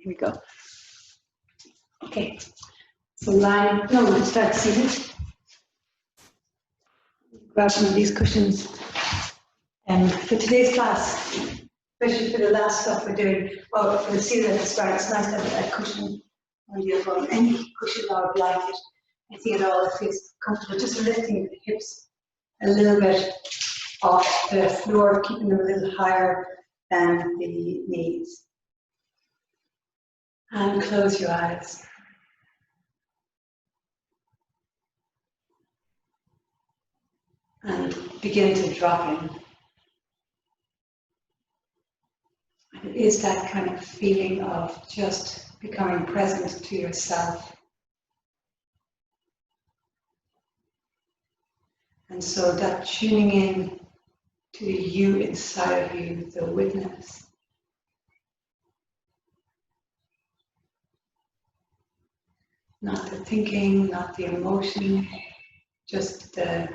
we go. Okay, so line, no, let's start seated. Grab some of these cushions. For today's class, especially for the last stuff we're doing, or for the seated at the start, it's nice to have a cushion on the elbow, any cushion or blanket, anything at all that feels comfortable, just lifting the hips a little bit off the floor, keeping them a little higher than the knees. And close your eyes. And begin to drop in. And it is that kind of feeling of just becoming present to yourself. And so that tuning in to the you inside of you, the witness. Not the thinking, not the emotion, just the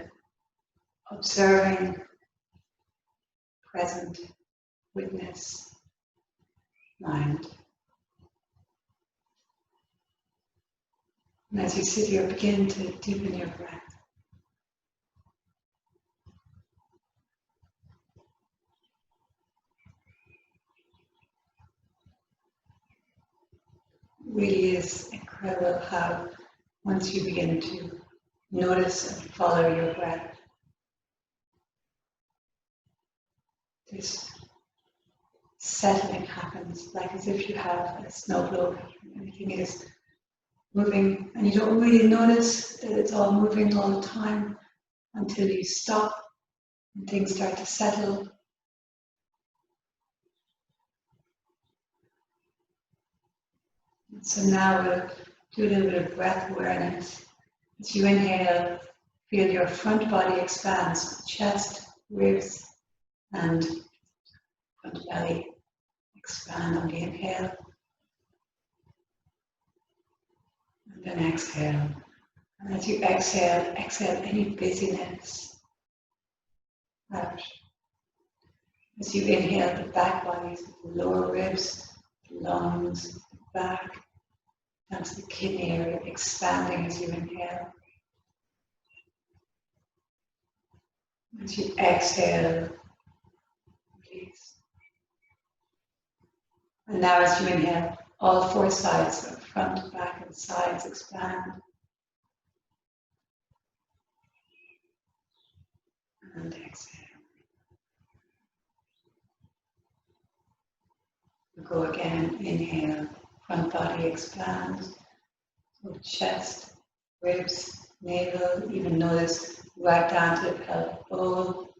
observing, present witness mind. And as you sit here, begin to deepen your breath. It really is incredible how once you begin to notice and follow your breath, this settling happens, like as if you have a snow globe. Everything is moving and you don't really notice that it's all moving all the time until you stop and things start to settle. So now we'll do a little bit of breath awareness. As you inhale, feel your front body expands, chest, ribs, and front belly expand on the inhale. And then exhale. And as you exhale, exhale any busyness out. As you inhale, the back body, the lower ribs, the lungs, the back, down to the kidney area, expanding as you inhale. As you exhale, release. And now as you inhale, all four sides, so front, back, and sides expand. And exhale. We'll go again, inhale, front body expands, so chest, ribs, navel, even notice right down to the pelvic bowl,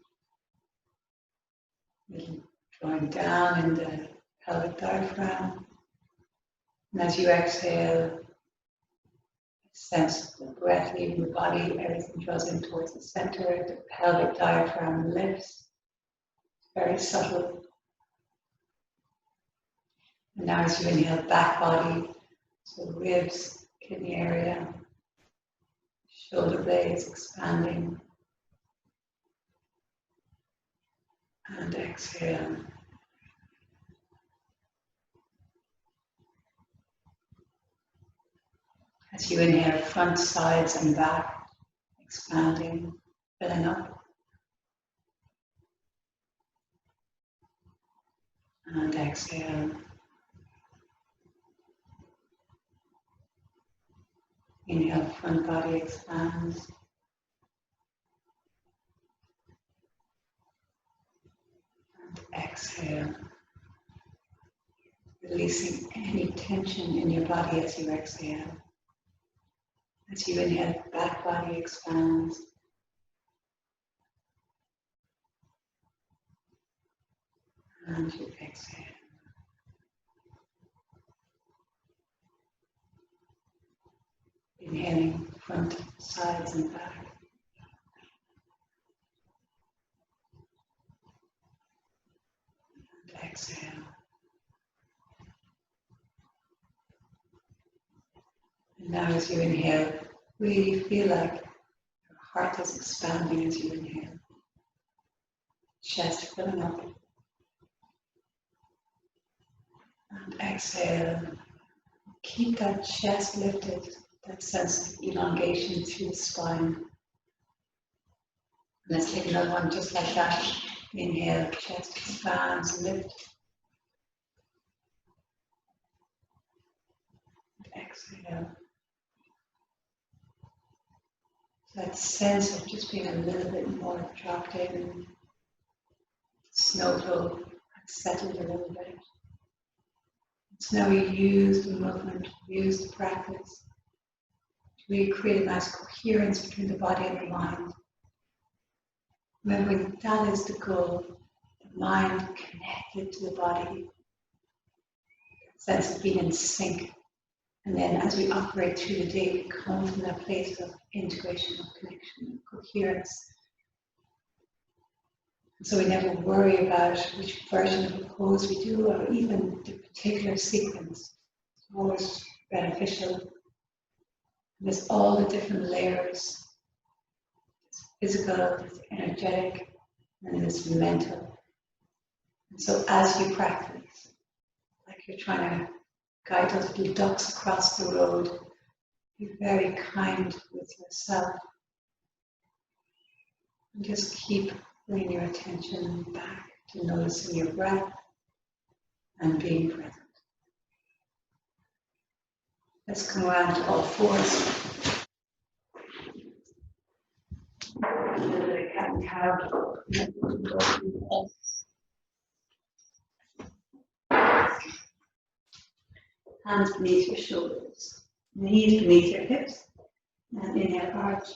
drawing down in the pelvic diaphragm. And as you exhale, sense the breath leaving the body, everything draws in towards the center, the pelvic diaphragm lifts. It's very subtle. And now as you inhale, back body, so ribs, kidney area, shoulder blades expanding. And exhale. As you inhale, front, sides, and back expanding, filling up. And exhale. Inhale, front body expands. And exhale. Releasing any tension in your body as you exhale. As you inhale, back body expands. And you exhale. Inhaling front, sides, and back. And exhale. And now as you inhale, really feel like your heart is expanding as you inhale. Chest filling up. And exhale. Keep that chest lifted, that sense of elongation through the spine. Let's take another one just like that. Inhale, chest expands, lift. Exhale. That sense of just being a little bit more dropped in, snow globe, settled a little bit. So now we use the movement, use the practice to really create a nice coherence between the body and the mind. Remembering that is the goal, the mind connected to the body, sense of being in sync. And then as we operate through the day, we come from that place of integration, of connection, of coherence. And so we never worry about which version of a pose we do, or even the particular sequence. It's always beneficial. And there's all the different layers. There's physical, there's energetic, and there's mental. And so as you practice, like you're trying to guide those little ducks across the road, be very kind with yourself. And just keep bringing your attention back to noticing your breath and being present. Let's come around to all fours. A little bit of cat and cow. Hands beneath your shoulders, knees beneath your hips, and inhale, arch,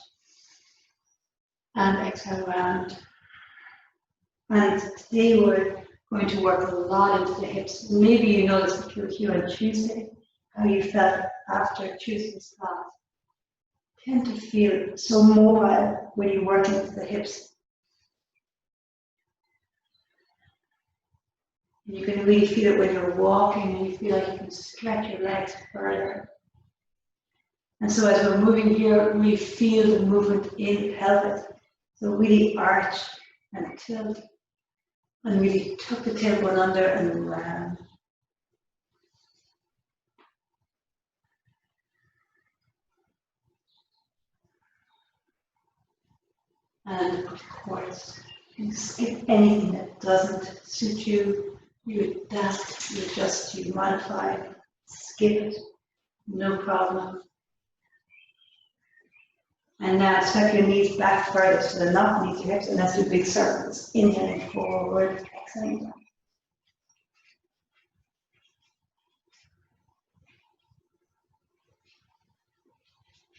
and exhale round. And today we're going to work a lot into the hips. Maybe you noticed if you were here on Tuesday, how you felt after Tuesday's class. Tend to feel so mobile when you work into the hips. And you can really feel it when you're walking and you feel like you can stretch your legs further. And so as we're moving here, we feel the movement in the pelvis. So really arch and tilt. And really tuck the tailbone under and round. And of course, you can skip anything that doesn't suit you. You adapt, you adjust, you modify, skip it, no problem. And now step your knees back further so they're not beneath your hips, and let's do big circles. Inhaling forward, exhaling back.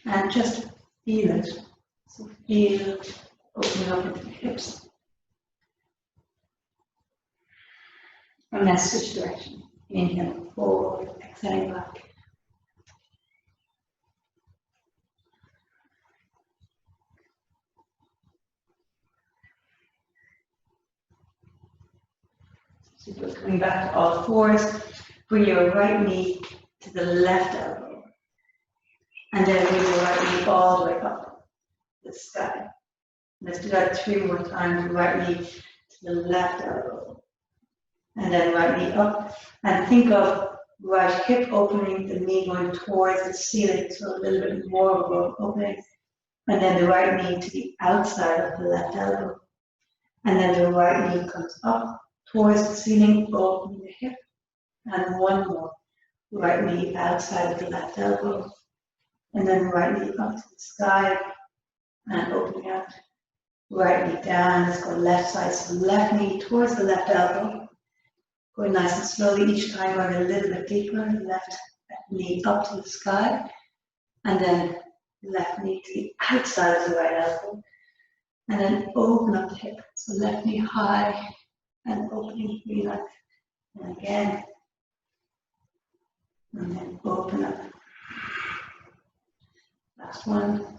And just feel it. So feel opening up into the hips. And then switch direction. Inhale forward, exhaling back. So we're coming back to all fours. Bring your right knee to the left elbow. And then bring your right knee all the way up to the sky. Let's do that 3 more times. Right knee to the left elbow. And then right knee up. And think of right hip opening, the knee going towards the ceiling, so a little bit more of an opening. And then the right knee to the outside of the left elbow. And then the right knee comes up towards the ceiling, opening the hip. And one more. Right knee outside of the left elbow. And then right knee up to the sky and opening out. Right knee down, let's go left side, so left knee towards the left elbow. Going nice and slowly, each time going a little bit deeper, left knee up to the sky. And then left knee to the outside of the right elbow. And then open up the hip, so left knee high and opening, relax. And again. And then open up. Last one.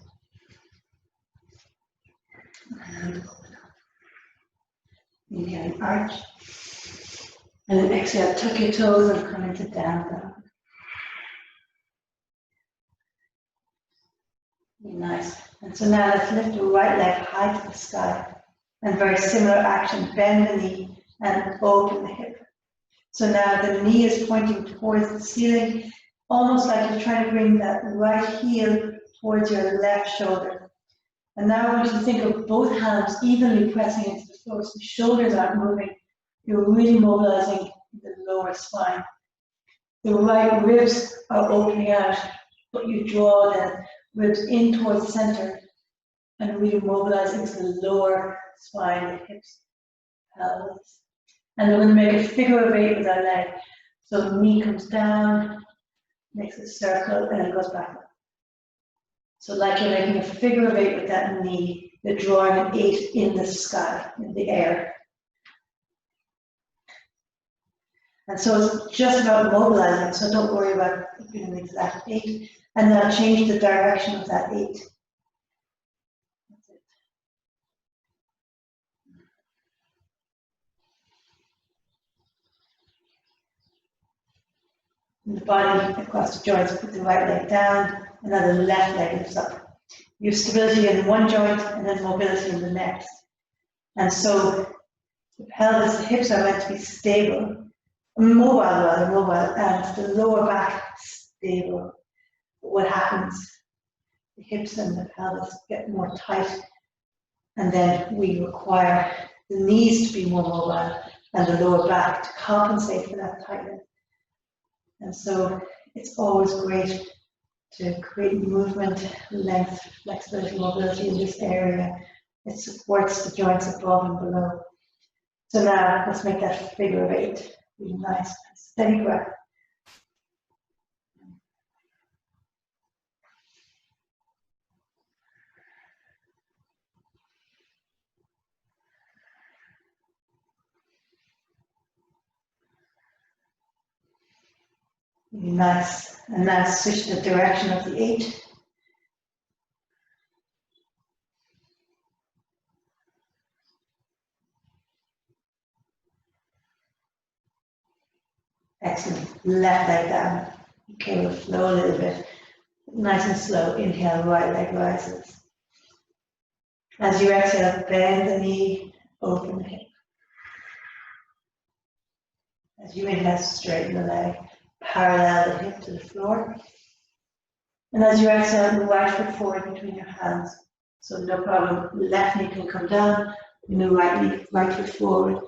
And open up. Inhale, arch. And then exhale, tuck your toes and come into down dog. Nice. And so now let's lift the right leg high to the sky. And very similar action, bend the knee and open the hip. So now the knee is pointing towards the ceiling, almost like you're trying to bring that right heel towards your left shoulder. And now I want you to think of both hands evenly pressing into the floor, so the shoulders aren't moving. You're really mobilizing the lower spine. The right ribs are opening out, but you draw the ribs in towards the center and really mobilize into the lower spine, the hips, pelvis. And we're going to make a figure of 8 with our leg. So the knee comes down, makes a circle, and it goes back up. So like you're making a figure of 8 with that knee, you're drawing an 8 in the sky, in the air. And so it's just about mobilizing, so don't worry about doing the exact 8. And now change the direction of that 8. That's it. And the body across the joints, put the right leg down, and then the left leg lifts up. You have stability in one joint and then mobility in the next. And so the pelvis, the hips are meant to be stable, mobile, and the lower back stable. But what happens? The hips and the pelvis get more tight, and then we require the knees to be more mobile and the lower back to compensate for that tightness. And so it's always great to create movement, length, flexibility, mobility in this area. It supports the joints above and below. So now let's make that figure of 8. Really nice, steady breath. Really nice. And now switch the direction of the 8. Excellent. Left leg down. Okay, we'll flow a little bit. Nice and slow. Inhale, right leg rises. As you exhale, bend the knee, open the hip. As you inhale, straighten the leg, parallel the hip to the floor. And as you exhale, the right foot forward between your hands. So no problem, left knee can come down, and the right foot forward.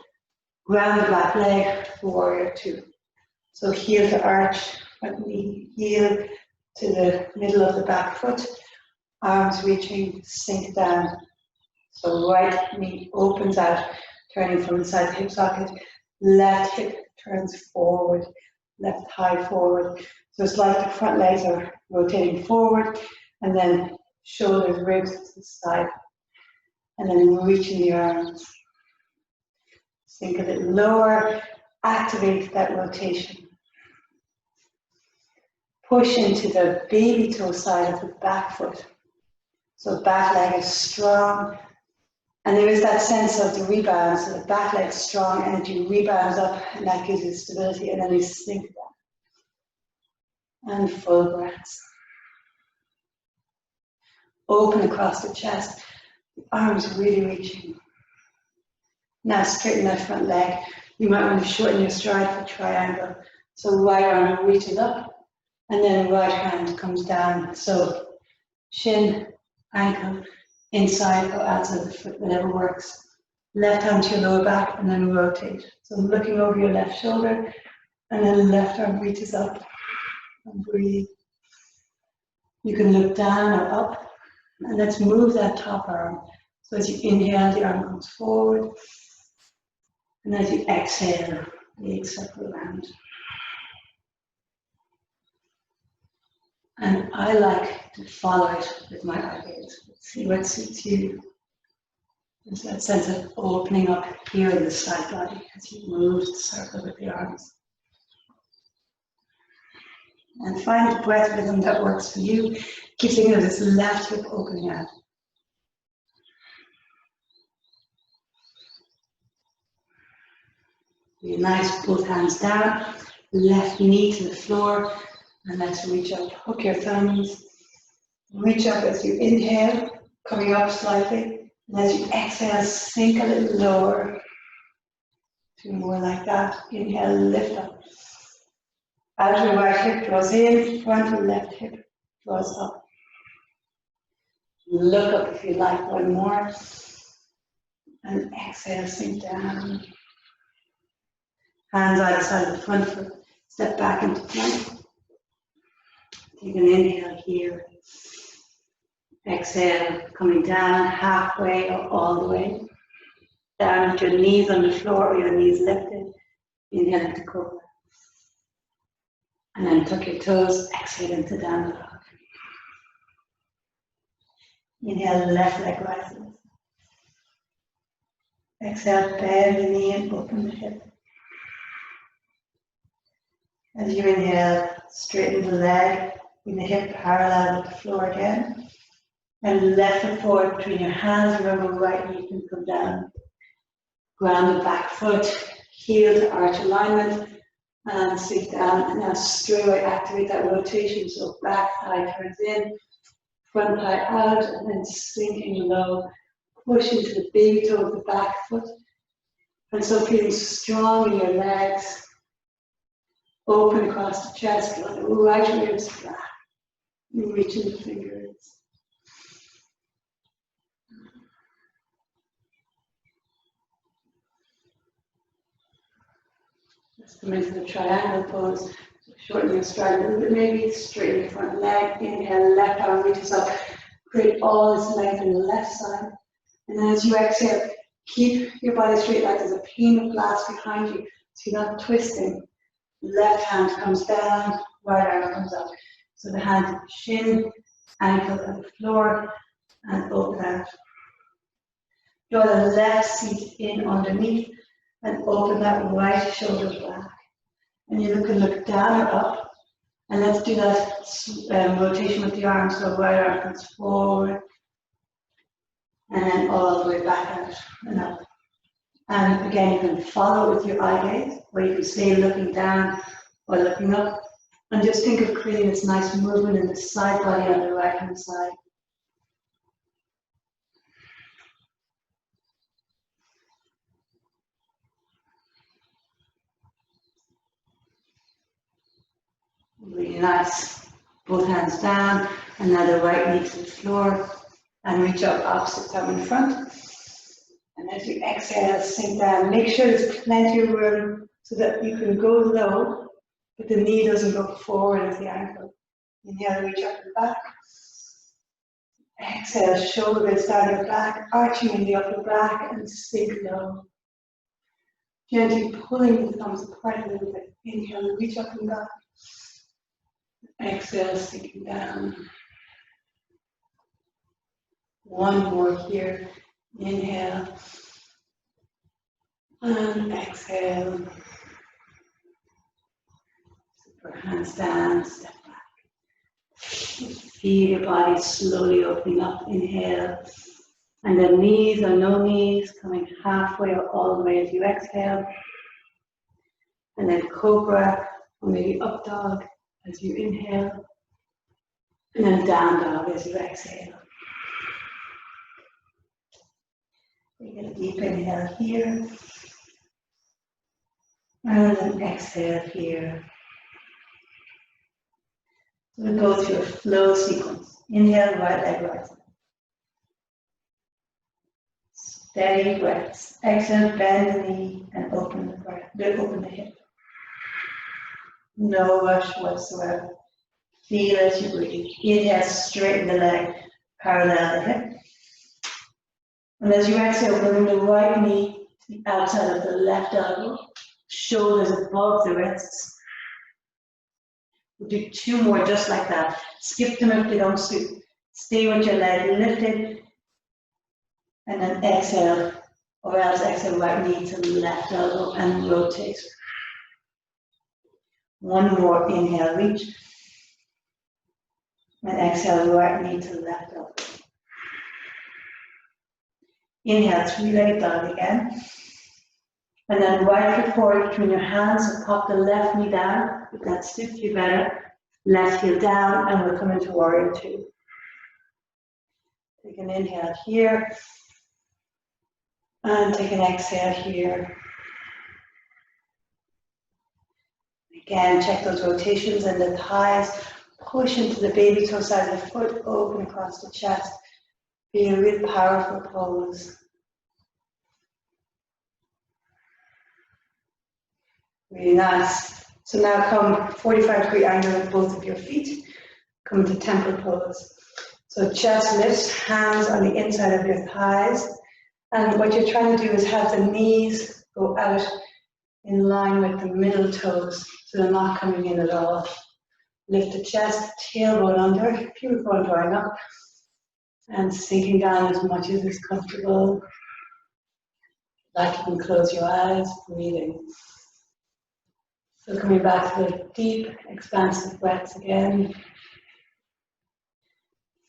Ground the back leg, warrior 2. So heel to arch, front knee, heel to the middle of the back foot, arms reaching, sink down. So right knee opens out, turning from inside the hip socket, left hip turns forward, left thigh forward. So it's like the front legs are rotating forward, and then shoulders, ribs to the side, and then reaching the arms. Sink a little lower, activate that rotation. Push into the baby toe side of the back foot. So back leg is strong, and there is that sense of the rebound. So the back leg strong, energy rebounds up, and that gives you stability, and then you sink down. And full breaths. Open across the chest, the arms really reaching. Now straighten that front leg. You might want to shorten your stride for triangle. So right arm reaches up, and then right hand comes down. So shin, ankle, inside or outside of the foot, whatever works. Left hand to your lower back, and then rotate. So looking over your left shoulder, and then left arm reaches up, and breathe. You can look down or up, and let's move that top arm. So as you inhale, the arm comes forward, and as you exhale, the circle around. And I like to follow it with my eyelids. See what suits you. There's that sense of opening up here in the side body as you move the circle with the arms. And find the breath rhythm that works for you. Keep thinking of this left hip opening out. Be nice, both hands down, left knee to the floor, and let's reach up. Hook your thumbs. Reach up as you inhale, coming up slightly. And as you exhale, sink a little lower. 2 more like that. Inhale, lift up. Outer right hip draws in, frontal left hip draws up. Look up if you like, 1 more. And exhale, sink down. Hands either side of the front foot. Step back into plank. Take an inhale here. Exhale, coming down halfway or all the way. Down with your knees on the floor or your knees lifted. Inhale into cobra. And then tuck your toes, exhale into down dog. Inhale, left leg rises. Exhale, bend the knee and open the hip. As you inhale, straighten the leg, bring the hip parallel with the floor again. And left foot forward between your hands. Remember, right knee can come down. Ground the back foot, heel to arch alignment, and sink down. And now straight away activate that rotation. So back thigh turns in, front thigh out, and then sinking low. Push into the big toe of the back foot. And so feeling strong in your legs. Open across the chest, right ribs flat. You reach in the fingers. Let's come into the triangle pose. So shorten your stride a little bit, maybe straighten your front leg. Inhale, left arm reaches up. Create all this length in the left side. And then as you exhale, keep your body straight like there's a pane of glass behind you, so you're not twisting. Left hand comes down, right arm comes up. So the hand, shin, ankle on the floor, and open out. Draw the left seat in underneath, and open that right shoulder back. And you can look down or up, and let's do that rotation with the arms. So right arm comes forward, and then all the way back out and up. And again, you can follow with your eye gaze, or you can stay looking down or looking up. And just think of creating this nice movement in the side body on the right hand side. Really nice. Both hands down, and now the right knee to the floor, and reach up opposite thumb in front. And as you exhale, sink down. Make sure there's plenty of room so that you can go low, but the knee doesn't go forward as the ankle. Inhale, reach up and back. Exhale, shoulders down your back, arching in the upper back, and sink low. Gently pulling the thumbs apart a little bit. Inhale, reach up and back. Exhale, sinking down. 1 more here. Inhale. And exhale. Super, hands down, step back. Feel your body slowly opening up. Inhale. And then knees or no knees, coming halfway or all the way as you exhale. And then cobra, or maybe up dog as you inhale. And then down dog as you exhale. Take a deep inhale here. And then exhale here. So we'll go through a flow sequence. Inhale, right leg rises. Steady breaths. Exhale, bend the knee and open the breath. Open the hip. No rush whatsoever. Feel as you breathe. Inhale, straighten the leg, parallel the hip. And as you exhale, bring the right knee to the outside of the left elbow. Shoulders above the wrists. We'll do 2 more just like that. Skip them if they don't suit. Stay with your leg lifted. And then exhale, or else exhale, right knee to the left elbow and rotate. 1 more, inhale, reach. And exhale, right knee to the left elbow. Inhale, 3-legged dog again. And then right foot forward between your hands, so pop the left knee down, if that suits you better. Left heel down, and we'll come into warrior 2. Take an inhale here. And take an exhale here. Again, check those rotations and the thighs. Push into the baby toe side of the foot, open across the chest. Be a real powerful pose. Really nice. So now come 45-degree angle with both of your feet. Come to temple pose. So chest lifts, hands on the inside of your thighs. And what you're trying to do is have the knees go out in line with the middle toes, so they're not coming in at all. Lift the chest, tailbone under, pubic drawing up, and sinking down as much as is comfortable. Like you can close your eyes, breathing. So coming back to the deep, expansive breaths again.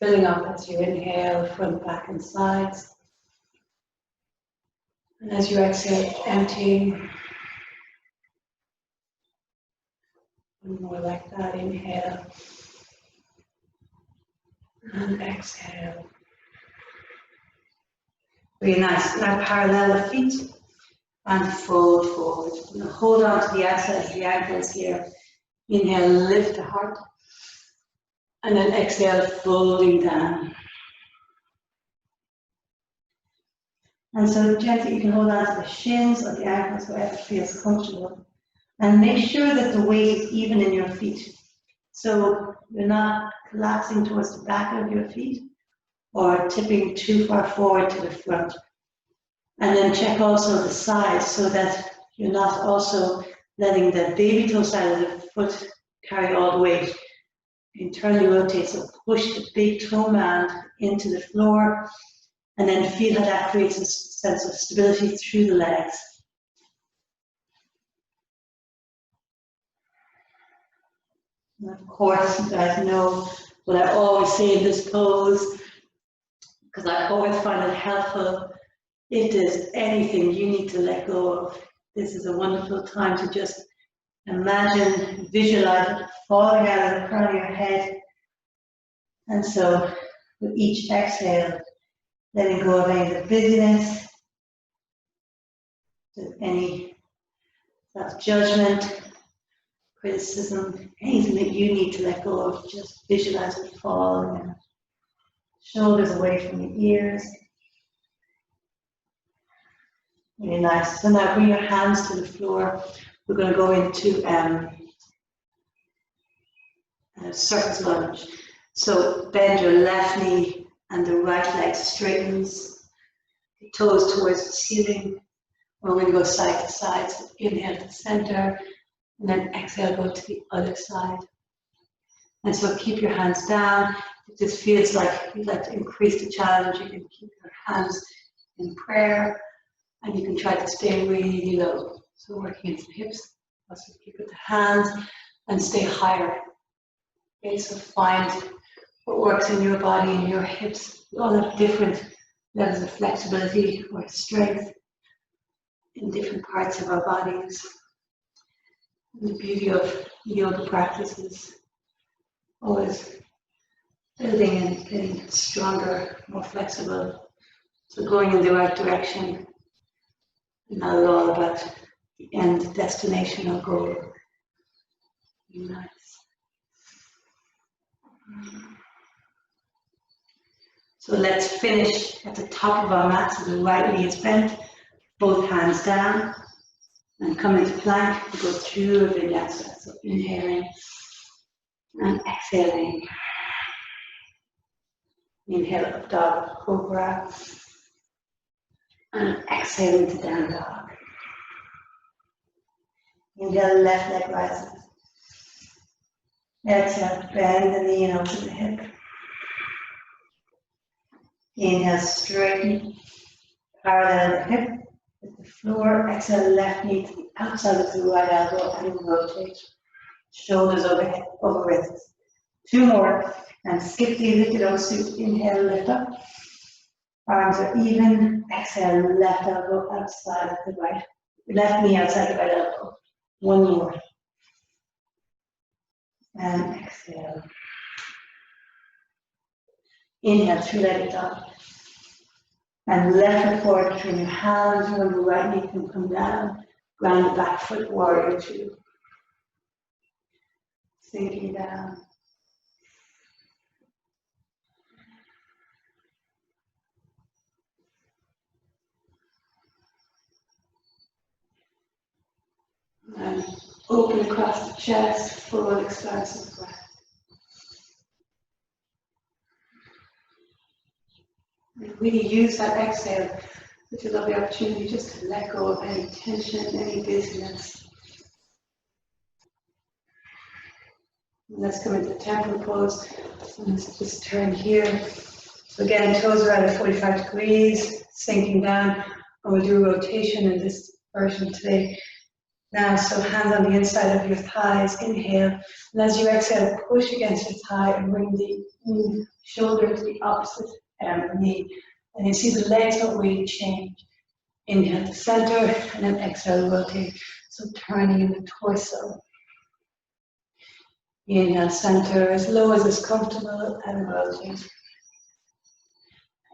Filling up as you inhale, front, back, and sides. And as you exhale, emptying. One more like that, inhale. And exhale. Really nice. Now parallel the feet and fold forward. Now hold on to the outside of the ankles here. Inhale, lift the heart. And then exhale, folding down. And so gently you can hold on to the shins or the ankles, wherever feels comfortable. And make sure that the weight is even in your feet. So you're not collapsing towards the back of your feet or tipping too far forward to the front. And then check also the sides so that you're not also letting the baby toe side of the foot carry all the weight. Internally rotate, so push the big toe mound into the floor and then feel how that creates a sense of stability through the legs. And of course, you guys know what I always say in this pose, because I always find it helpful. If there's anything you need to let go of, this is a wonderful time to just imagine, visualize it falling out of the crown of your head. And so with each exhale, letting go of any of the busyness, any self-judgment, criticism, anything that you need to let go of, just visualize it falling out. Shoulders away from the ears. Really nice. So now bring your hands to the floor. We're going to go into a circus lunge. So bend your left knee and the right leg straightens. The toes towards the ceiling. We're going to go side to side. So inhale to center and then exhale, go to the other side. And so keep your hands down. If this feels like you'd like to increase the challenge, you can keep your hands in prayer. And you can try to stay really low. So working into the hips, also keep with the hands and stay higher. Okay, so find what works in your body and your hips. We all have different levels of flexibility or strength in different parts of our bodies. And the beauty of yoga practice is always building and getting stronger, more flexible. So going in the right direction. Not at all about the end destination or goal. Nice. So let's finish at the top of our mat. So the right knee is bent, both hands down, and come into plank. Go through a vinyasa. So inhaling and exhaling. Inhale up dog cobra. And exhaling to down dog. Inhale, left leg rises. Exhale, bend the knee and open the hip. Inhale, straighten, parallel the hip with the floor. Exhale, left knee to the outside of the right elbow and rotate. Shoulders overhead, over wrists. Two more, and skip the elliptical suit. Inhale, lift up. Arms are even. Exhale, left elbow outside of the right. Left knee outside the right elbow. One more. And exhale. Inhale, three-legged dog. And left foot forward between your hands. Remember, right knee can come down. Ground the back foot, warrior two. sinking down. And open across the chest, full expansive breath. And really use that exhale, which is a lovely opportunity just to let go of any tension, any dizziness. And let's come into temple pose. And let's just turn here. So again, toes around at 45 degrees, sinking down. And we'll do a rotation in this version today. Now, so hands on the inside of your thighs, inhale. And as you exhale, push against your thigh and bring the shoulder to the opposite knee. And you see the legs don't really change. Inhale to center, and then exhale, rotate. So turning in the torso. Inhale, center, as low as is comfortable, and rotate.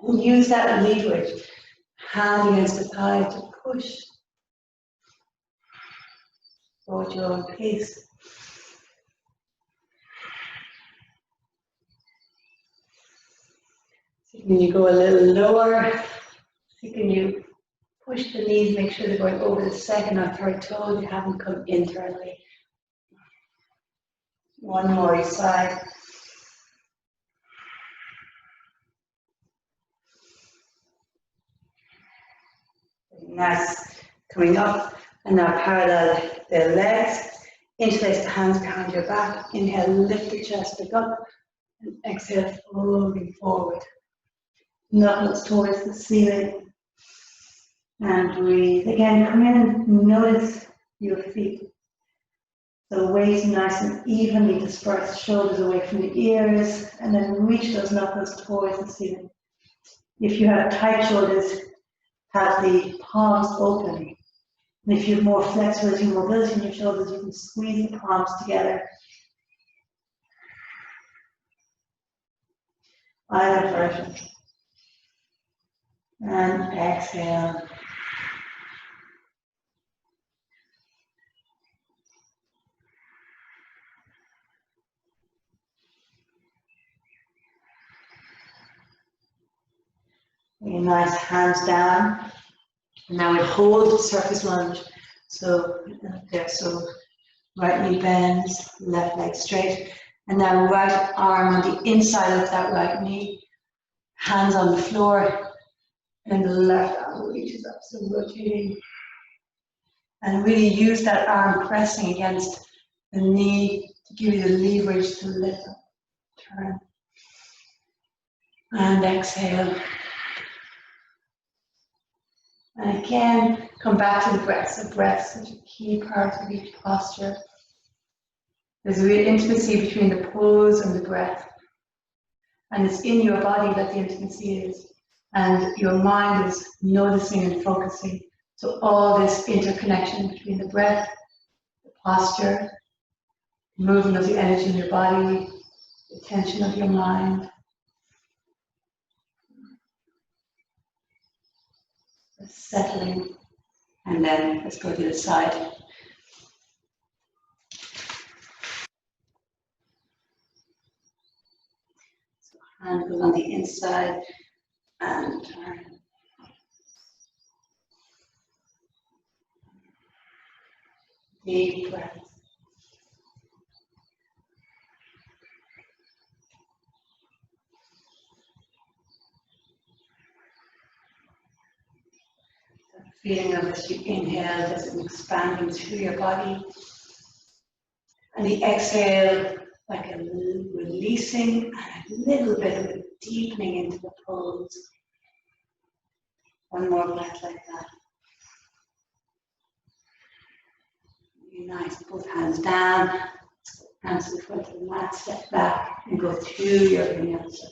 And use that leverage. Hand against the thigh to push. Forward your own pace. So can you go a little lower? So can you push the knees, make sure they're going over the second or third toe, you haven't come internally. One more each side. Nice. Coming up, and now parallel the legs. Interlace the hands behind your back. Inhale, lift the chest back up, and exhale, folding forward. Knuckles towards the ceiling. And breathe. Again, come in and notice your feet. So weight nice and evenly dispersed, shoulders away from the ears, and then reach those knuckles towards the ceiling. If you have tight shoulders, have the palms open. And if you have more flexibility and mobility in your shoulders, you can squeeze the palms together. Either version. And exhale. Really nice, hands down. And now we hold surface lunge. So there, so right knee bends, left leg straight. And now right arm on the inside of that right knee, hands on the floor, and the left arm reaches up, so rotating. And really use that arm pressing against the knee to give you the leverage to lift up, turn. And exhale. And again, come back to the breath. So breath is such a key part of each posture. There's a real intimacy between the pose and the breath. And it's in your body that the intimacy is. And your mind is noticing and focusing. So all this interconnection between the breath, the posture, movement of the energy in your body, the tension of your mind. Settling, and then let's go to the side. So hand goes on the inside and turn. Deep breath. Feeling of as you inhale, there's an expanding through your body. And the exhale, like a releasing and a little bit of a deepening into the pose. One more breath like that. Really nice, both hands down, hands in front of the mat, step back and go through your vinyasa.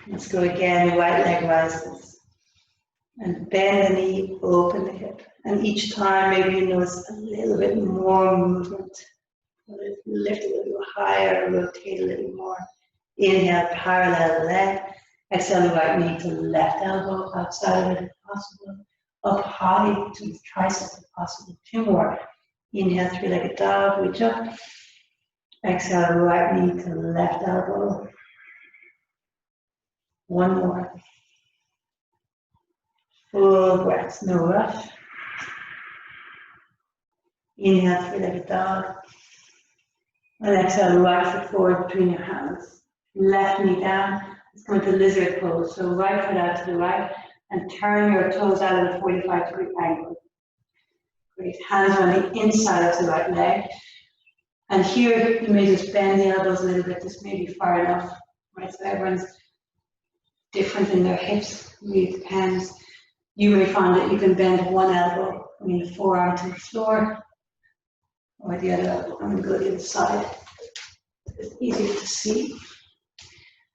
Let's go again, right leg rises. And bend the knee, open the hip. And each time maybe you notice a little bit more movement. Lift a little higher, rotate a little more. Inhale, parallel leg. Exhale, right knee to left elbow, outside of it if possible. Up high to the tricep if possible. 2 more. Inhale, three-legged dog, reach up. Exhale, right knee to left elbow. 1 more. Full breath, no rush. Inhale, three-legged dog. And exhale, right foot forward between your hands. Left knee down. It's going to lizard pose. So right foot out to the right and turn your toes out at a 45-degree angle. Great. Hands on the inside of the right leg. And here you may just bend the elbows a little bit. This may be far enough. Right, so everyone's different in their hips. It really depends. You may find that you can bend one elbow, the forearm to the floor, or the other elbow. I'm going to go to the other side. It's easier to see.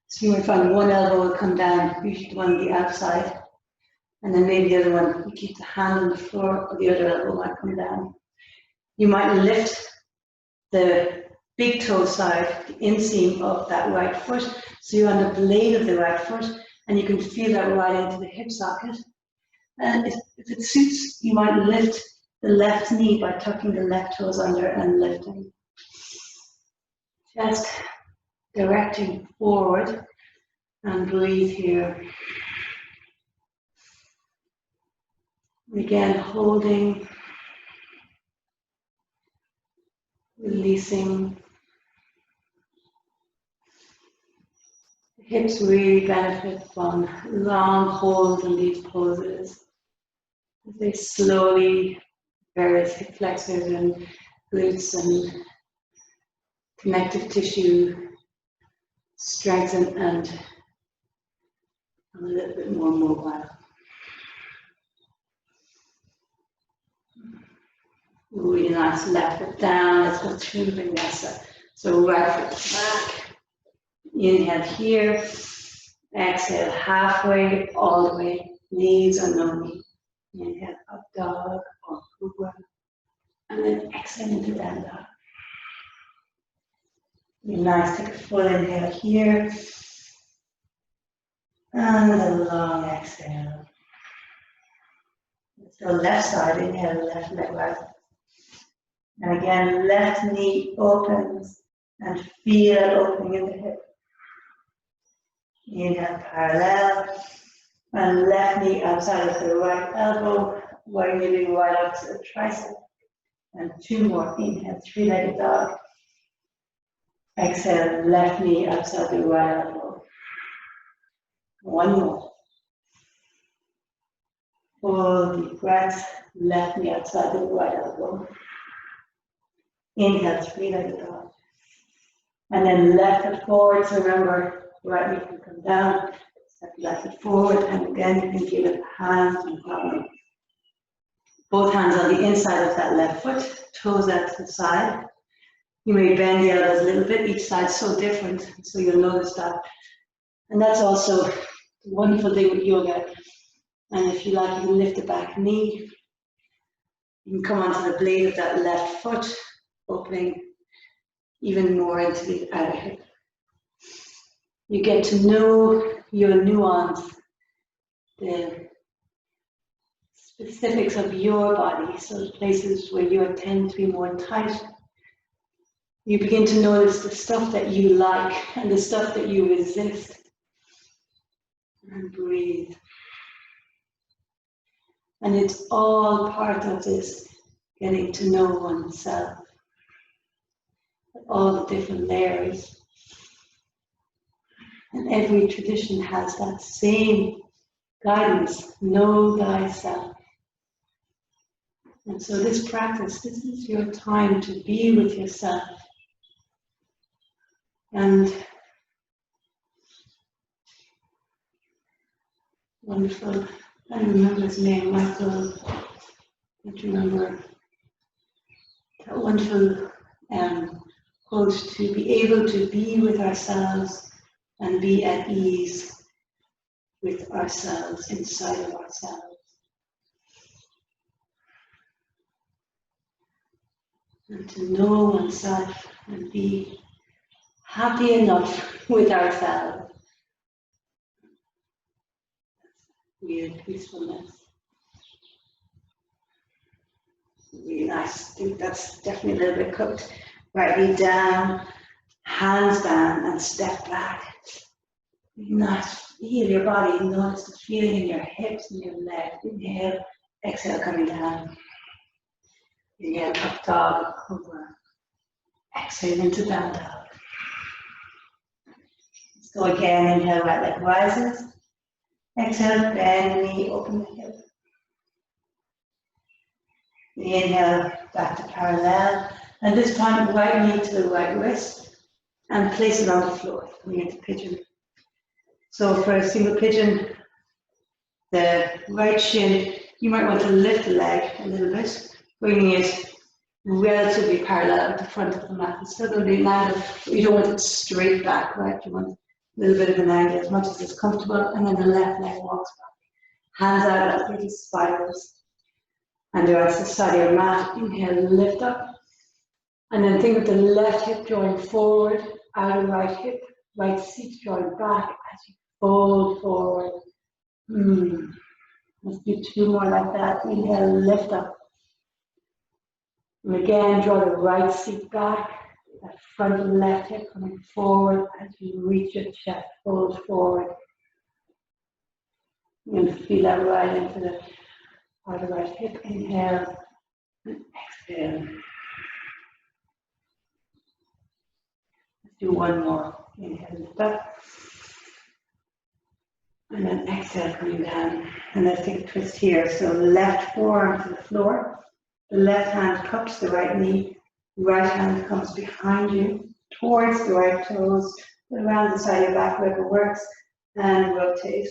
So you might find one elbow will come down, usually the one on the outside, and then maybe the other one, you keep the hand on the floor, or the other elbow might come down. You might lift the big toe side, the inseam of that right foot, so you're on the blade of the right foot, and you can feel that right into the hip socket. And if it suits, you might lift the left knee by tucking the left toes under and lifting. Just directing forward and breathe here. Again, holding, releasing. The hips really benefit from long hold in these poses. As they slowly, various hip flexors and glutes and connective tissue strengthen and a little bit more mobile. Really nice. Left foot down. Let's go through the vinyasa. So right foot back. Inhale here. Exhale halfway, all the way. Knees or no knee. Inhale up dog or cobra. And then exhale into down dog. Really nice. Take a full inhale here. And a long exhale. So left side, inhale, left leg right. And again, left knee opens and feel it opening in the hip. Inhale, parallel. And left knee outside of the right elbow, while moving right up to the tricep. And 2 more. Inhale, three-legged dog. Exhale, left knee outside the right elbow. 1 more. Full deep breath, left knee outside the right elbow. Inhale, three-legged dog. And then left foot forward, so remember, right knee can come down, step left foot forward, and again you can give it hands and palm. Both hands on the inside of that left foot, toes out to the side. You may bend the elbows a little bit, each side's so different, so you'll notice that. And that's also the wonderful thing with yoga. And if you like, you can lift the back knee. You can come onto the blade of that left foot, opening even more into the outer hip. You get to know your nuance, the specifics of your body, so the places where you tend to be more tight. You begin to notice the stuff that you like and the stuff that you resist. And breathe. And it's all part of this getting to know oneself. All the different layers. And every tradition has that same guidance, know thyself. And so this practice, this is your time to be with yourself. And wonderful, I remember his name, Michael, I don't remember that wonderful quote, to be able to be with ourselves and be at ease with ourselves, inside of ourselves. And to know oneself and be happy enough with ourselves. Real peacefulness. Really nice. I think that's definitely a little bit cooked. Right knee down, hands down, and step back. Really nice. Feel your body. Notice the feeling in your hips and your legs. Inhale, exhale, coming down. Inhale, up dog, cobra. Exhale into down dog. Let's go again. Inhale, right leg rises. Exhale, bend the knee, open the hip. Inhale, back to parallel. And this time, right knee to the right wrist. And place it on the floor, coming into pigeon. So for a single pigeon, the right shin, you might want to lift the leg a little bit, bringing it relatively parallel with the front of the mat. It's still going to be an angle, but you don't want it straight back, right? You want a little bit of an angle as much as it's comfortable, and then the left leg walks back. Hands out as little spirals. And the right side of your mat, inhale, lift up. And then think of the left hip drawing forward, outer right hip, right seat drawing back as you fold forward. Let's do two more like that. Inhale, lift up. And again, draw the right seat back, that front and left hip coming forward as you reach your chest, fold forward. You're going to feel that right into the outer right hip. Inhale and exhale. Let's do one more. Inhale, lift up. And then exhale, coming down. And let's take a twist here. So left forearm to the floor. The left hand cups the right knee. Right hand comes behind you, towards the right toes, around the side of your back, wherever works, and rotate.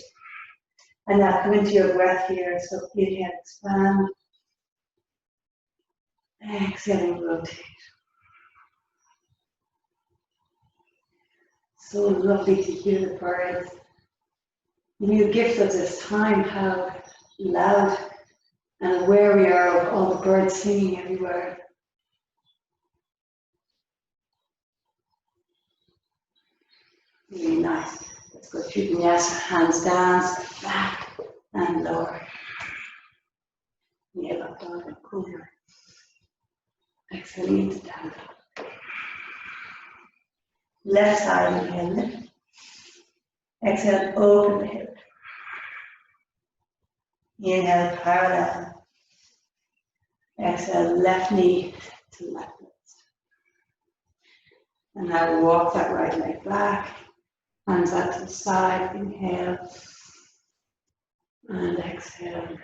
And now come into your breath here. So inhale, expand. Exhale, rotate. So lovely to hear the birds. New gift of this time, how loud and aware we are of all the birds singing everywhere. Really nice. Let's go through vinyasa, hands down, step back and lower. Inhale, up dog and cobra. Exhale into down dog. Left side, inhale, lift. Exhale, open the hip. Inhale, parallel. Exhale, left knee to left wrist. And now walk that right leg back. Hands out to the side. Inhale. And exhale.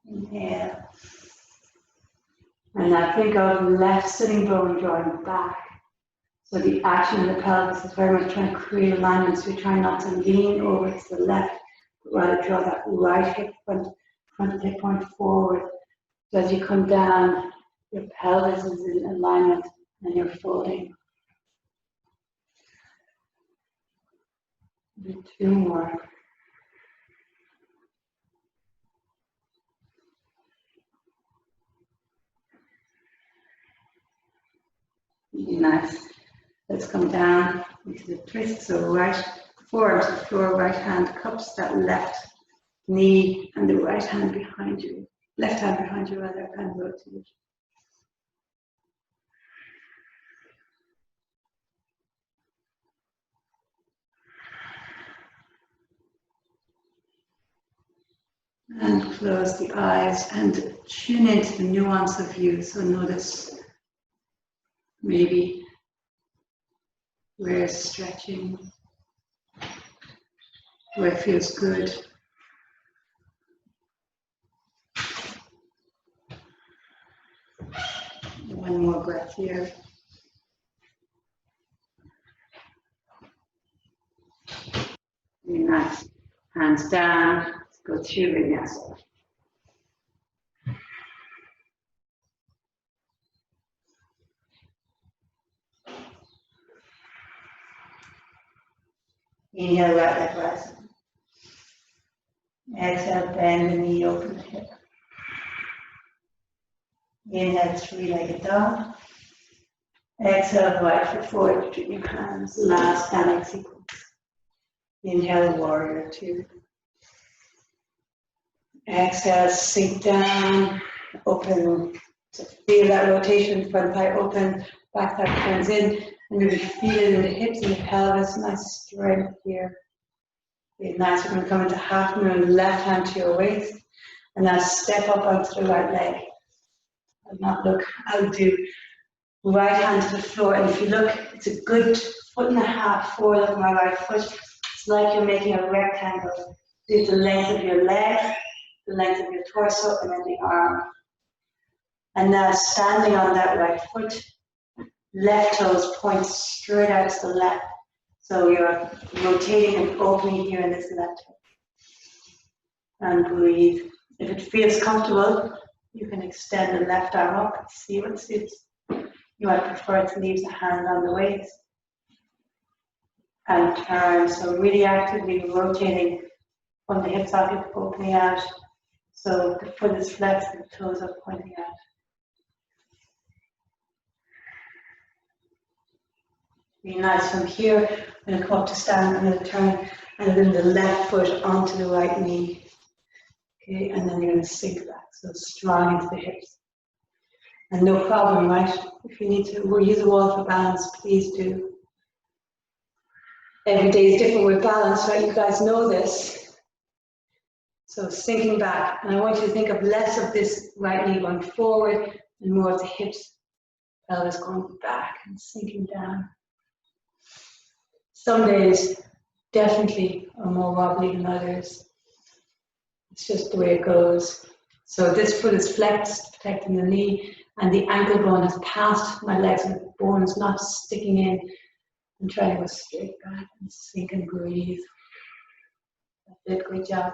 Inhale. And now think of left sitting bone drawing back. So the action in the pelvis is very much trying to create alignment. So you're trying not to lean over to the left, but rather draw that right hip front hip point forward. So as you come down, your pelvis is in alignment and you're folding. Do two more. Nice. Let's come down into the twist. So right forearm to the floor, right hand cups that left knee, and the right hand behind you. Left hand behind you, rather, and rotate. And close the eyes and tune into the nuance of you. So notice maybe where it's stretching, where it feels good. One more breath here. Really nice. Hands down. Let's go through vinyasa. Inhale, right leg rising. Exhale, bend the knee, open the hip. Inhale, three-legged dog. Exhale, right foot forward between your hands. Last standing sequence. Inhale, warrior two. Exhale, sink down, open. So feel that rotation, front thigh open, back thigh turns in, and maybe feel it in the hips and the pelvis. Nice strength here. Really nice. We're going to come into half moon, left hand to your waist, and now step up onto the right leg. And not look, I'll do right hand to the floor, and if you look, it's a good 1.5 foot forward of my right foot. It's like you're making a rectangle. Do the length of your leg, the length of your torso, and then the arm. And now standing on that right foot, left toes point straight out to the left. So you're rotating and opening here in this left toe. And breathe. If it feels comfortable, you can extend the left arm up and see what suits. You might prefer to leave the hand on the waist. And turn, so really actively rotating from the hip socket, opening out. So the foot is flexed and the toes are pointing out. Really nice. From here, I'm going to come up to stand, I'm going to turn and bring the left foot onto the right knee. Okay, and then you're going to sink back, so strong into the hips. And no problem, right? If you need to use a wall for balance, please do. Every day is different with balance, right? You guys know this. So sinking back, and I want you to think of less of this right knee going forward and more of the hips, pelvis going back and sinking down. Some days definitely are more wobbly than others. It's just the way it goes. So this foot is flexed, protecting the knee, and the ankle bone has passed my legs, and the bone is not sticking in. And try to go straight back and sink and breathe. That's it, great job.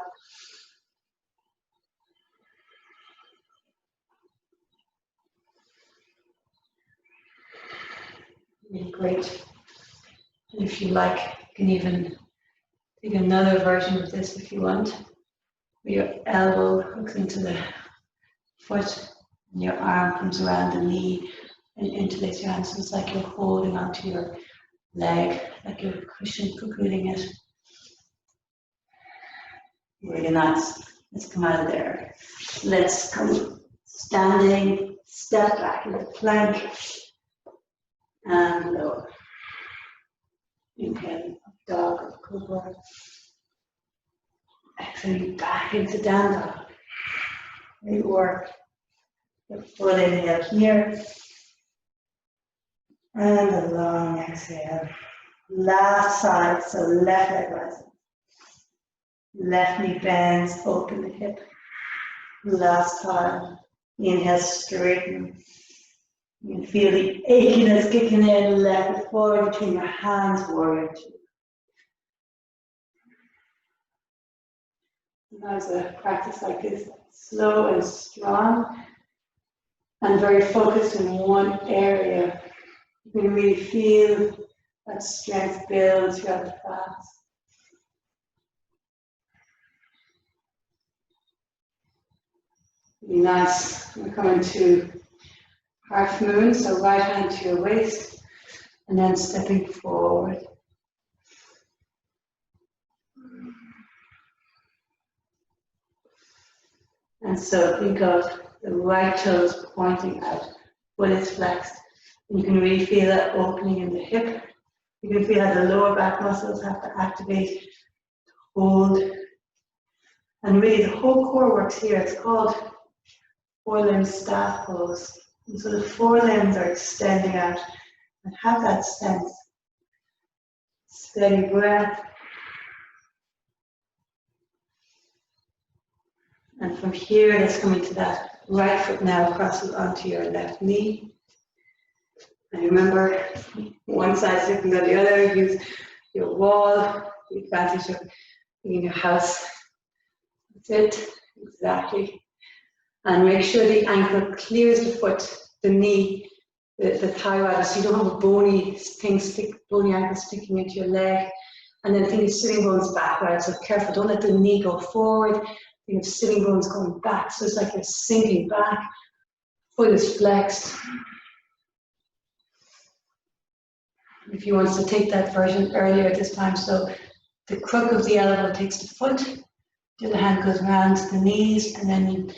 Really great. And if you like, you can even take another version of this if you want. Where your elbow hooks into the foot and your arm comes around the knee and interlace your hands. So it's like you're holding onto your leg, like you're cocooning it. Really nice. Let's come out of there. Let's come standing, step back into plank, and lower. Inhale, dog or cobra. Exhale back into down dog. Great work. Full inhale here. And a long exhale. Last side, so left leg rising. Left knee bends, open the hip. Last time. Inhale, straighten. You can feel the achiness kicking in, left foot forward between your hands, warrior two. Sometimes a practice like this, slow and strong, and very focused in one area. You can really feel that strength build throughout the class. Really nice. We're coming to half moon, so right hand to your waist, and then stepping forward. And so think of the right toes pointing out, foot is flexed. And you can really feel that opening in the hip. You can feel how the lower back muscles have to activate, to hold. And really the whole core works here. It's called four-limb staff pose. And so the forelimbs are extending out, and have that sense. Steady breath. And from here, let's come into that right foot now, crosses onto your left knee. And remember, one side sitting on the other, use your wall, the advantage of being in your house. That's it, exactly. And make sure the ankle clears the foot, the knee, the thigh rather, so you don't have a bony ankle sticking into your leg. And then think of sitting bones back, right? So careful, don't let the knee go forward. Think of sitting bones going back. So it's like you're sinking back. Foot is flexed. If you want to take that version earlier at this time, so the crook of the elbow takes the foot, the other hand goes around to the knees, and then you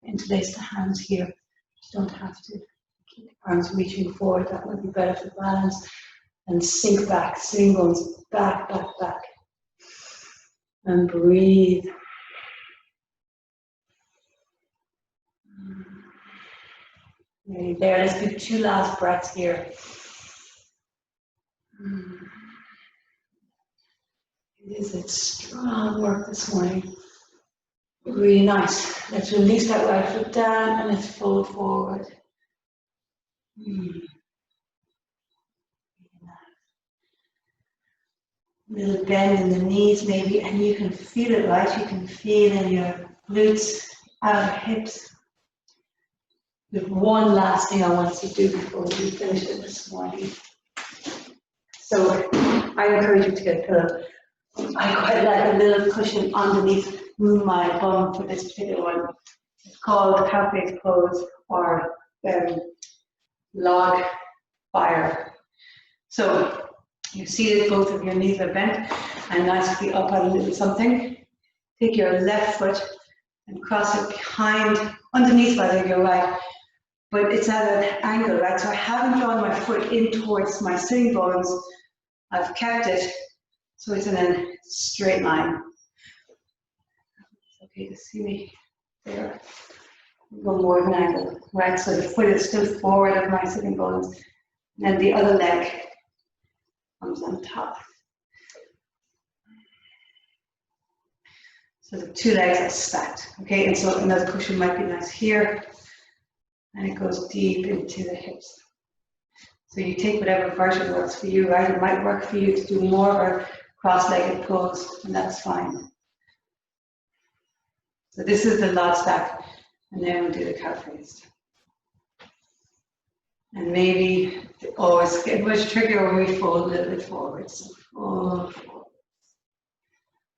interlace the hands here. You don't have to keep the arms reaching forward, that would be better for balance. And sink back, sitting bones back, back, back. And breathe. Nearly there. Let's do 2 last breaths here. It is a strong work this morning. Really nice. Let's release that right foot down and let's fold forward. Little bend in the knees maybe, and you can feel it, right? You can feel in your glutes, outer hips. There's one last thing I want to do before we finish it this morning. So I encourage you to get a pillow. I quite like a little cushion underneath my bum for this particular one. It's called cow-face pose or log fire. So you're seated, both of your knees are bent, and nicely up on a little something. Take your left foot and cross it behind, underneath rather your right, but it's at an angle, right? So I haven't drawn my foot in towards my sitting bones. I've kept it so it's in a straight line. It's okay to see me there. Go more of an angle, right? So the foot is still forward of my sitting bones, and then the other leg comes on top. So the 2 legs are stacked, okay? And so another cushion might be nice here, and it goes deep into the hips. So you take whatever version works for you, right? It might work for you to do more of a cross-legged pose, and that's fine. So this is the log stack, and then we'll do the cow face. And maybe always get much trickier when we fold a little bit forward. So fold forward.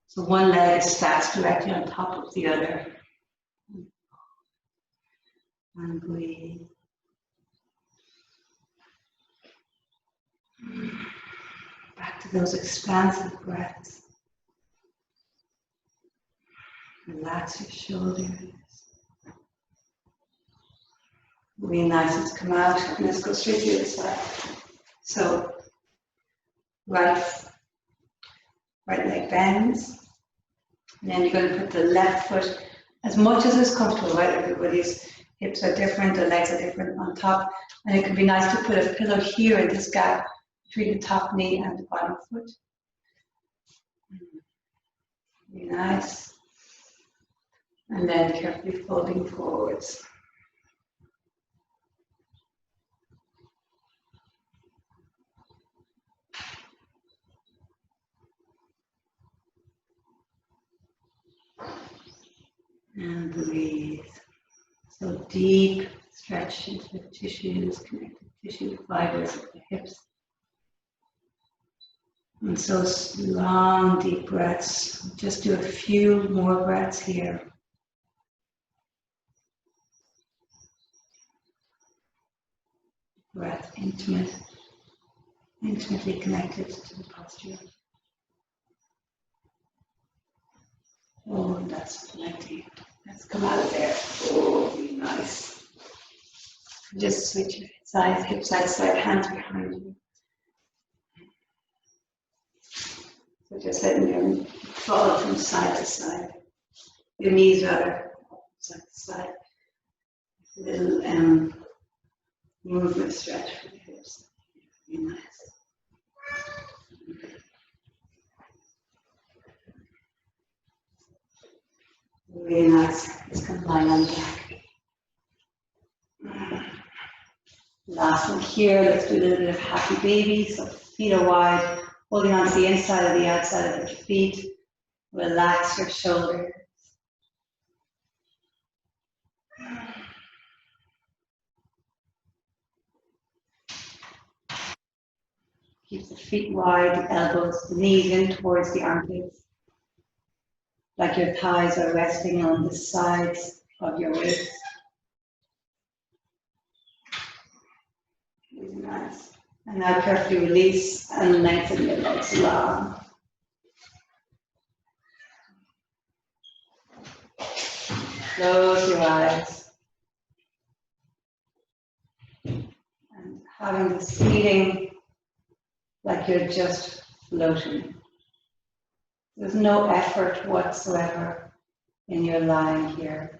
So one leg stacks directly on top of the other. And breathe. Back to those expansive breaths. Relax your shoulders. Really nice as come out. And let's go straight to the other side. So right leg bends. And then you're going to put the left foot as much as is comfortable, right? Everybody's hips are different, the legs are different on top. And it could be nice to put a pillow here in this gap between the top knee and the bottom foot. Really nice. And then carefully folding forwards. And breathe. So deep stretch into the tissues, connective tissue fibers of the hips. And so long, deep breaths. Just do a few more breaths here. Breath intimately connected to the posture. Oh, that's plenty. Let's come out of there. Oh, really nice. Just switch your sides, hip side, hands behind you. So just letting them fall from side to side. Your knees rather, side to side. A little movement stretch for the hips. Really nice. Really nice. Just come lie on the back. Last one here. Let's do a little bit of happy baby. So feet are wide, holding on to the inside of the outside of your feet. Relax your shoulders. Keep the feet wide, the elbows, the knees in towards the armpits. Like your thighs are resting on the sides of your waist. Really nice. And now carefully release and lengthen your legs long. Close your eyes. And having this feeling like you're just floating. There's no effort whatsoever in your lying here.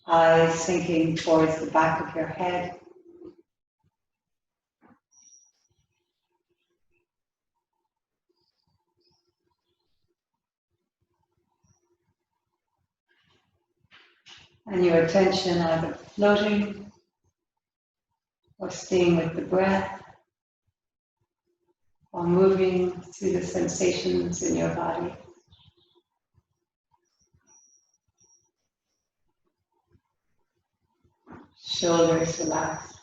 Eyes sinking towards the back of your head. And your attention either floating or staying with the breath or moving through the sensations in your body. Shoulders relaxed.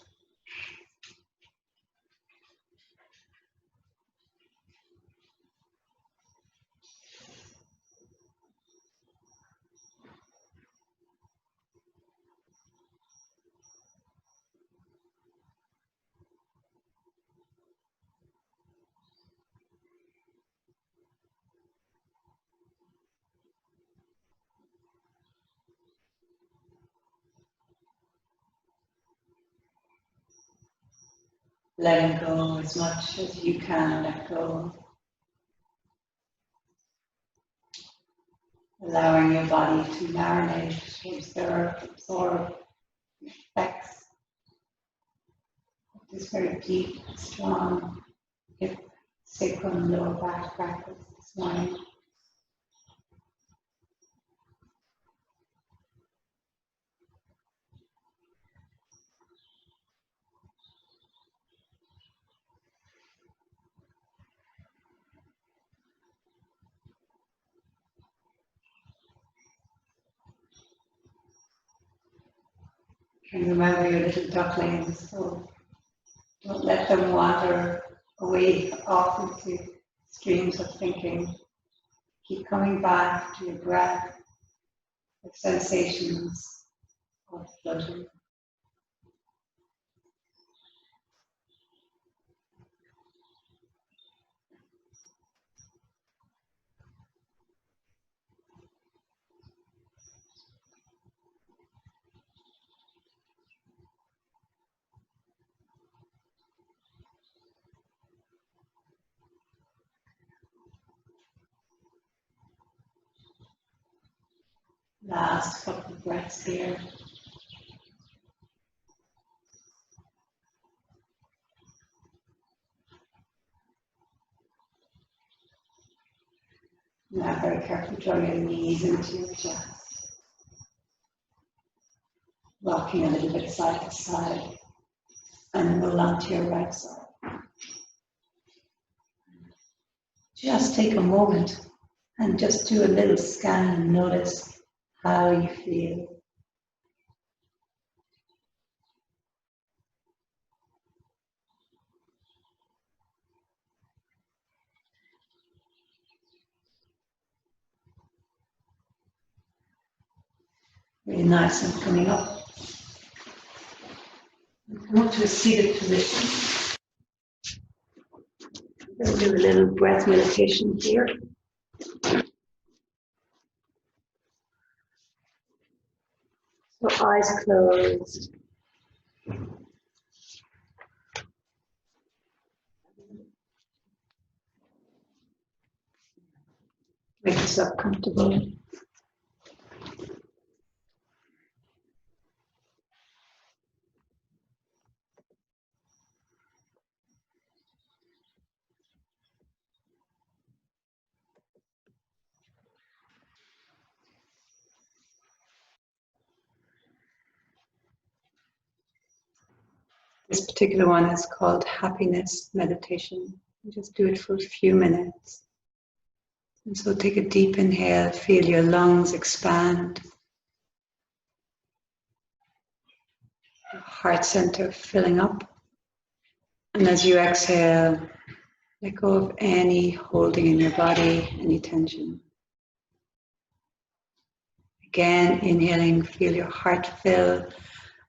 Letting go as much as you can let go. Allowing your body to marinate, to absorb effects of this very deep, strong hip, sacral and lower back practice this morning. And remember your little ducklings, so don't let them wander away off into streams of thinking. Keep coming back to your breath, the sensations of floating. Last couple of breaths here. Now very carefully draw your knees into your chest. Rocking a little bit side to side. And roll onto your right side. Just take a moment and just do a little scan and notice how you feel. Really nice and coming up. Come up to a seated position. We'll do a little breath meditation here. So eyes closed. Make yourself comfortable. This particular one is called happiness meditation. You just do it for a few minutes. And so take a deep inhale, feel your lungs expand. Your heart center filling up. And as you exhale, let go of any holding in your body, any tension. Again, inhaling, feel your heart fill,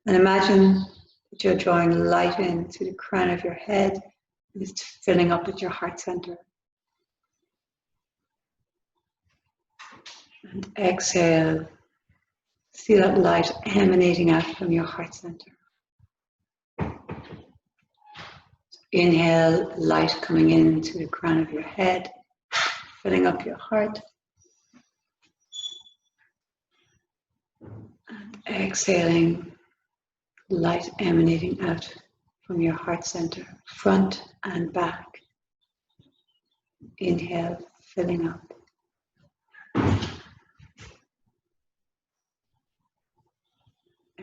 and imagine that you're drawing light in through the crown of your head, and it's filling up at your heart center. And exhale, see that light emanating out from your heart center. Inhale, light coming in through the crown of your head, filling up your heart. And exhaling, light emanating out from your heart center, front and back. Inhale, filling up.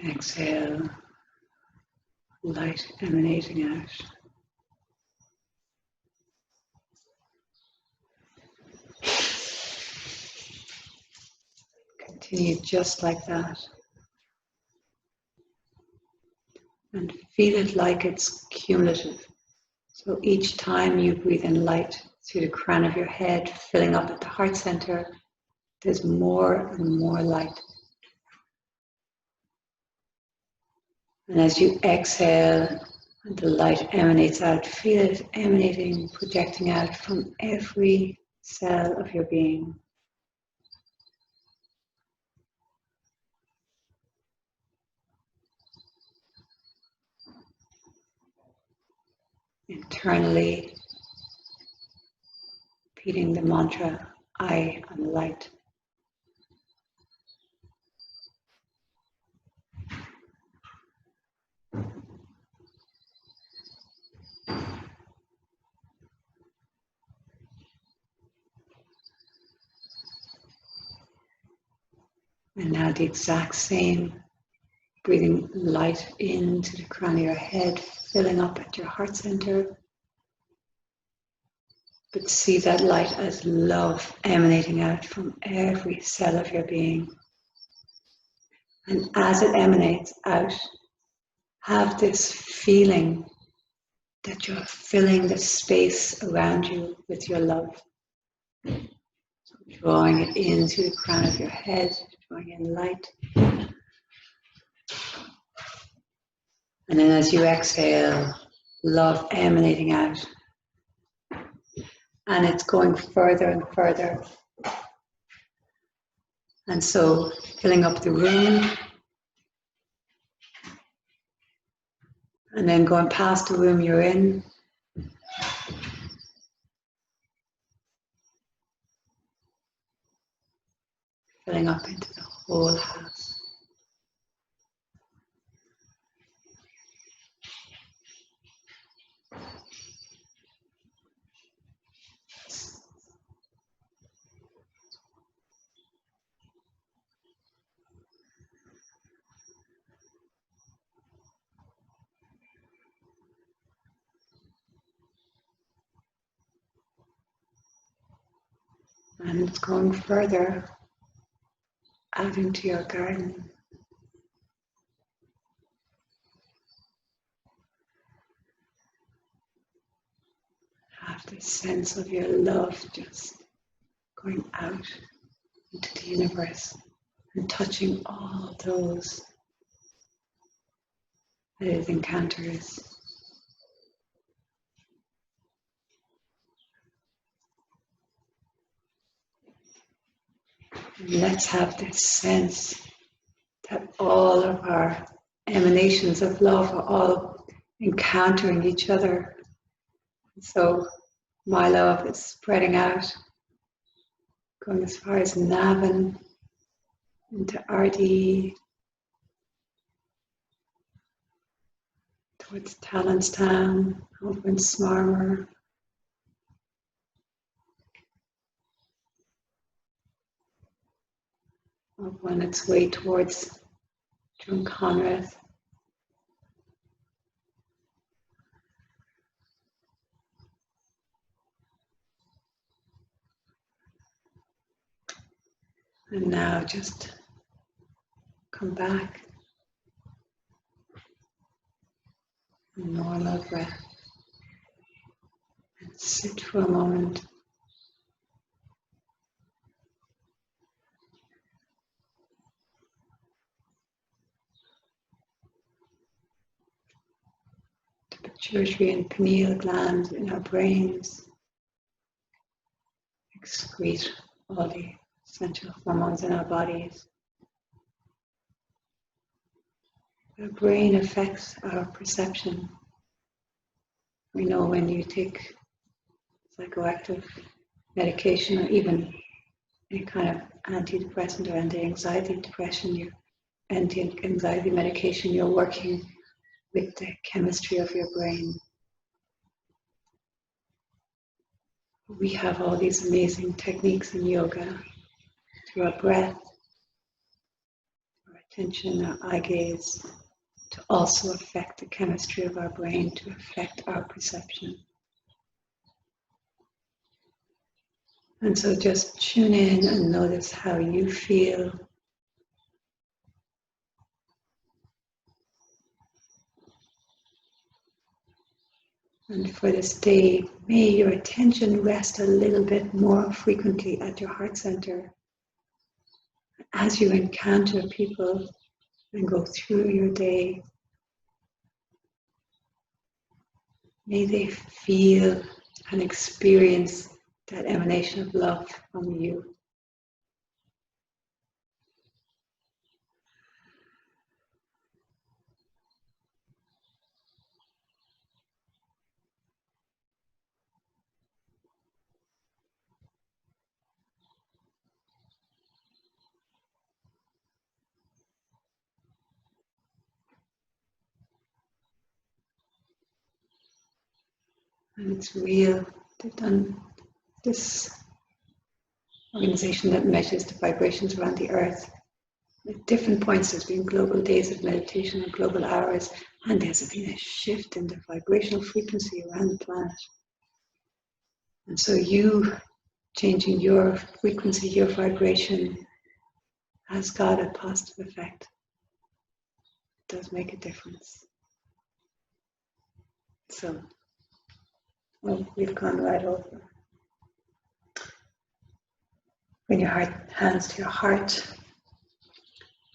Exhale, light emanating out. Continue just like that. And feel it like it's cumulative. So each time you breathe in light through the crown of your head, filling up at the heart center, there's more and more light. And as you exhale, and the light emanates out, feel it emanating, projecting out from every cell of your being. Internally, repeating the mantra, I am light. And now the exact same, breathing light into the crown of your head, filling up at your heart center. But see that light as love emanating out from every cell of your being. And as it emanates out, have this feeling that you're filling the space around you with your love. So drawing it in through the crown of your head, drawing in light. And then as you exhale, love emanating out. And it's going further and further. And so filling up the room. And then going past the room you're in. Filling up into the whole house. And it's going further out into your garden. Have this sense of your love just going out into the universe and touching all those that it encounters. And let's have this sense that all of our emanations of love are all encountering each other. So my love is spreading out, going as far as Navan, into RD, towards Talonstown, over in Smarmer, up on its way towards Drumconrath. And now just come back. Normal breath. Sit for a moment. The pituitary and pineal glands in our brains excrete all the essential hormones in our bodies. Our brain affects our perception. We know when you take psychoactive medication or even any kind of antidepressant or anti-anxiety anti-anxiety medication, you're working with the chemistry of your brain. We have all these amazing techniques in yoga through our breath, our attention, our eye gaze, to also affect the chemistry of our brain, to affect our perception. And so just tune in and notice how you feel. And for this day, may your attention rest a little bit more frequently at your heart center. As you encounter people and go through your day, may they feel and experience that emanation of love from you. And it's real. They've done this organization that measures the vibrations around the earth. At different points, there's been global days of meditation and global hours, and there's been a shift in the vibrational frequency around the planet. And so you changing your frequency, your vibration, has got a positive effect. It does make a difference. So, well, we've gone right over. Bring your hands to your heart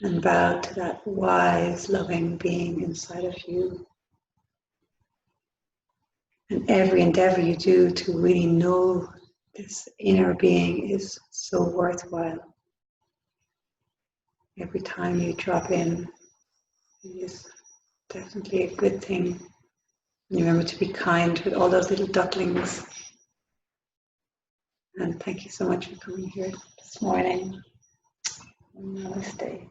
and bow to that wise, loving being inside of you. And every endeavor you do to really know this inner being is so worthwhile. Every time you drop in, it is definitely a good thing. And remember to be kind with all those little ducklings. And thank you so much for coming here this morning. Namaste.